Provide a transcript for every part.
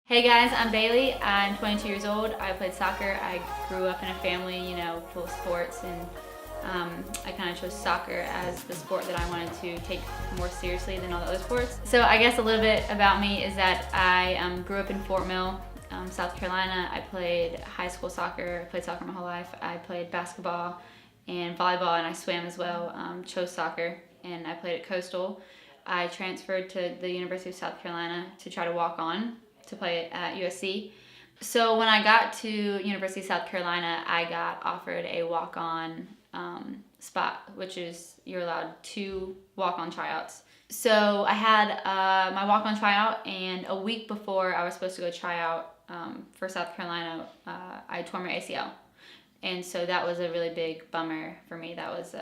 Hey guys, I'm Bailey. I'm 22 years old. I played soccer. I grew up in a family, full of sports, and I kind of chose soccer as the sport that I wanted to take more seriously than all the other sports. So I guess a little bit about me is that I grew up in Fort Mill, South Carolina. I played high school soccer. I played soccer my whole life. I played basketball and volleyball, and I swam as well. Chose soccer, and I played at Coastal. I transferred to the University of South Carolina to try to walk on to play at USC. So when I got to University of South Carolina, I got offered a walk-on spot, which is you're allowed 2 walk-on tryouts. So I had my walk-on tryout, and a week before I was supposed to go try out for South Carolina, I tore my ACL. And so that was a really big bummer for me. That was,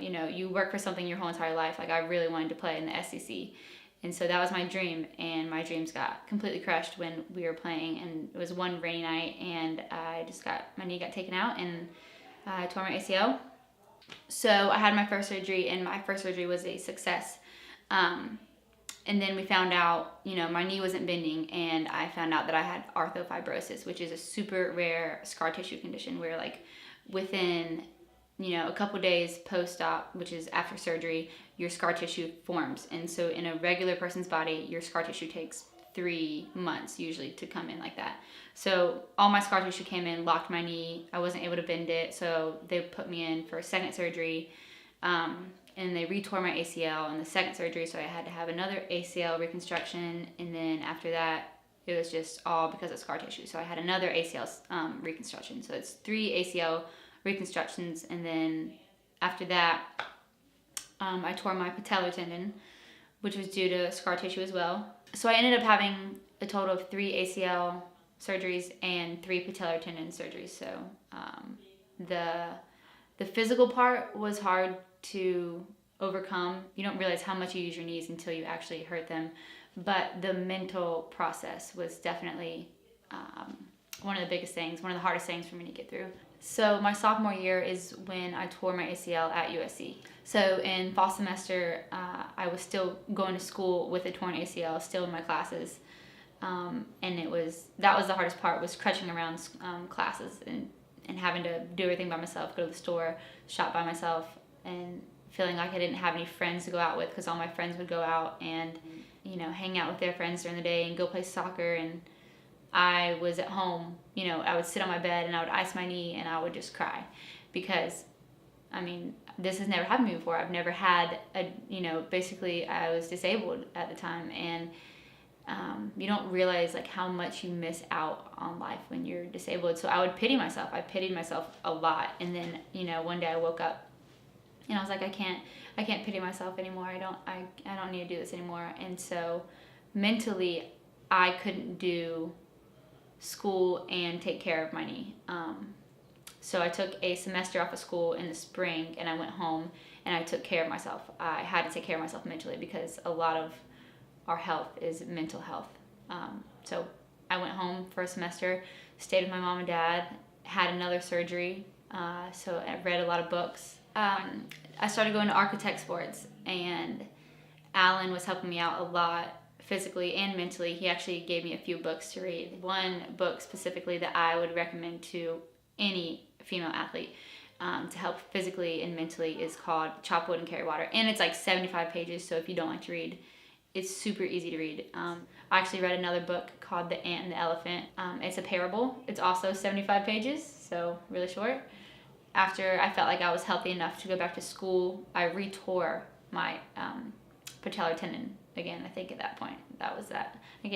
you work for something your whole entire life. Like I really wanted to play in the SEC. And so that was my dream, and my dreams got completely crushed when we were playing, and it was one rainy night, and my knee got taken out, and I tore my ACL. So I had my first surgery, and my first surgery was a success. And then we found out, my knee wasn't bending, and I found out that I had arthrofibrosis, which is a super rare scar tissue condition where within a couple days post-op, which is after surgery, your scar tissue forms. And so in a regular person's body, your scar tissue takes 3 months usually to come in like that. So all my scar tissue came in, locked my knee. I wasn't able to bend it, so they put me in for a second surgery, and they retore my ACL in the second surgery, so I had to have another ACL reconstruction, and then after that, it was just all because of scar tissue. So I had another ACL reconstruction. So it's 3 ACL reconstructions, and then after that, I tore my patellar tendon, which was due to scar tissue as well. So I ended up having a total of 3 ACL surgeries and 3 patellar tendon surgeries. So the physical part was hard to overcome. You don't realize how much you use your knees until you actually hurt them. But the mental process was definitely one of the biggest things, one of the hardest things for me to get through. So my sophomore year is when I tore my ACL at USC. So in fall semester, I was still going to school with a torn ACL, still in my classes. And that was the hardest part, was crutching around classes and having to do everything by myself, go to the store, shop by myself, and feeling like I didn't have any friends to go out with, because all my friends would go out and, hang out with their friends during the day and go play soccer, and I was at home, I would sit on my bed and I would ice my knee and I would just cry, because, this has never happened to me before. I've never had basically I was disabled at the time, and you don't realize how much you miss out on life when you're disabled. So I would pity myself. I pitied myself a lot, and then one day I woke up and I was like, I can't pity myself anymore. I don't need to do this anymore. And so mentally, I couldn't do school and take care of my knee. So I took a semester off of school in the spring, and I went home and I took care of myself. I had to take care of myself mentally, because a lot of our health is mental health. So I went home for a semester, stayed with my mom and dad, had another surgery. So I read a lot of books. I started going to architect sports, and Alan was helping me out a lot physically and mentally. He actually gave me a few books to read. One book specifically that I would recommend to any female athlete to help physically and mentally is called Chop Wood and Carry Water. And it's 75 pages, so if you don't like to read, it's super easy to read. I actually read another book called The Ant and the Elephant. It's a parable. It's also 75 pages, so really short. After I felt like I was healthy enough to go back to school, I retore my patellar tendon again. I think at that point, that was that. I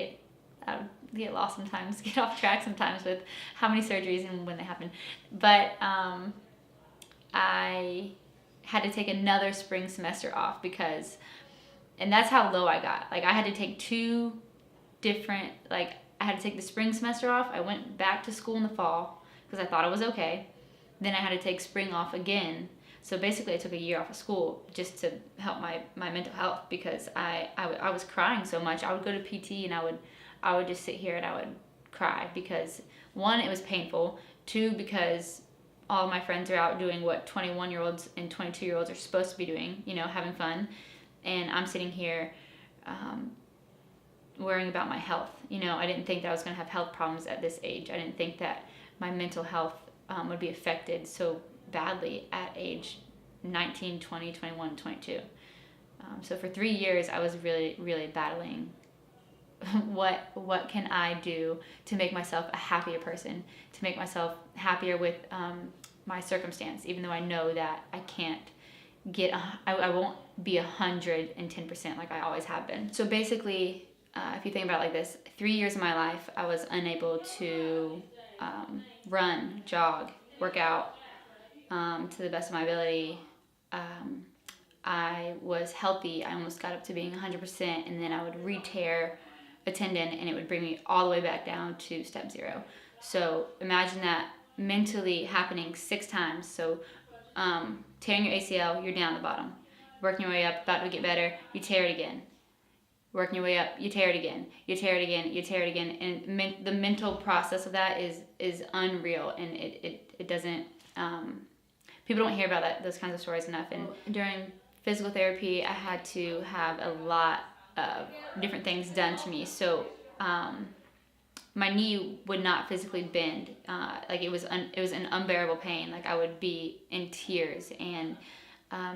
get lost sometimes, get off track sometimes with how many surgeries and when they happen. But I had to take another spring semester off and that's how low I got. I had to take 2 different, I had to take the spring semester off. I went back to school in the fall because I thought it was okay. Then I had to take spring off again. So basically I took a year off of school just to help my mental health, because I was crying so much. I would go to PT and I would just sit here and I would cry, because 1, it was painful. 2, because all my friends are out doing what 21-year-olds and 22-year-olds are supposed to be doing, having fun. And I'm sitting here worrying about my health. You know, I didn't think that I was going to have health problems at this age. I didn't think that my mental health would be affected so badly at age 19, 20, 21, 22. So for 3 years, I was really, really battling what can I do to make myself a happier person, to make myself happier with my circumstance, even though I know that I can't I won't be 110% like I always have been. So basically, if you think about it like this, 3 years of my life, I was unable to run, jog, work out to the best of my ability. I was healthy. I almost got up to being 100%, and then I would re-tear a tendon, and it would bring me all the way back down to step 0. So imagine that mentally happening 6 times. So tearing your ACL, you're down at the bottom. Working your way up, about to get better, you tear it again. Working your way up, you tear it again. You tear it again. You tear it again. And the mental process of that is unreal, and it doesn't. People don't hear about those kinds of stories enough. And during physical therapy, I had to have a lot of different things done to me. So my knee would not physically bend. Like it was an unbearable pain. Like I would be in tears, and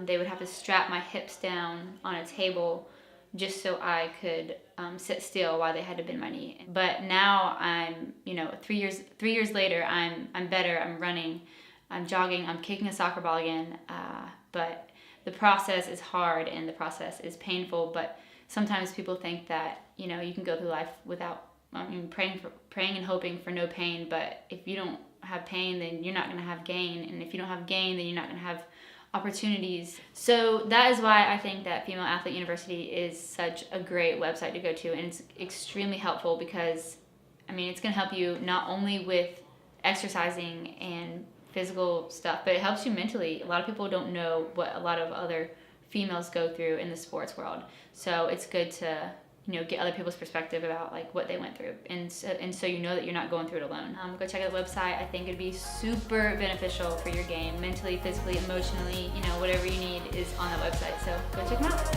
they would have to strap my hips down on a table just so I could sit still while they had to bend my knee. But now I'm, 3 years later, I'm better. I'm running, I'm jogging, I'm kicking a soccer ball again. But the process is hard and the process is painful. But sometimes people think that you can go through life without praying and hoping for no pain. But if you don't have pain, then you're not going to have gain, and if you don't have gain, then you're not going to have opportunities. So that is why I think that Female Athlete University is such a great website to go to, and it's extremely helpful because it's going to help you not only with exercising and physical stuff, but it helps you mentally. A lot of people don't know what a lot of other females go through in the sports world, so it's good to get other people's perspective about like what they went through, and so that you're not going through it alone. Go check out the website. I think it'd be super beneficial for your game, mentally, physically, emotionally. Whatever you need is on that website. So go check them out.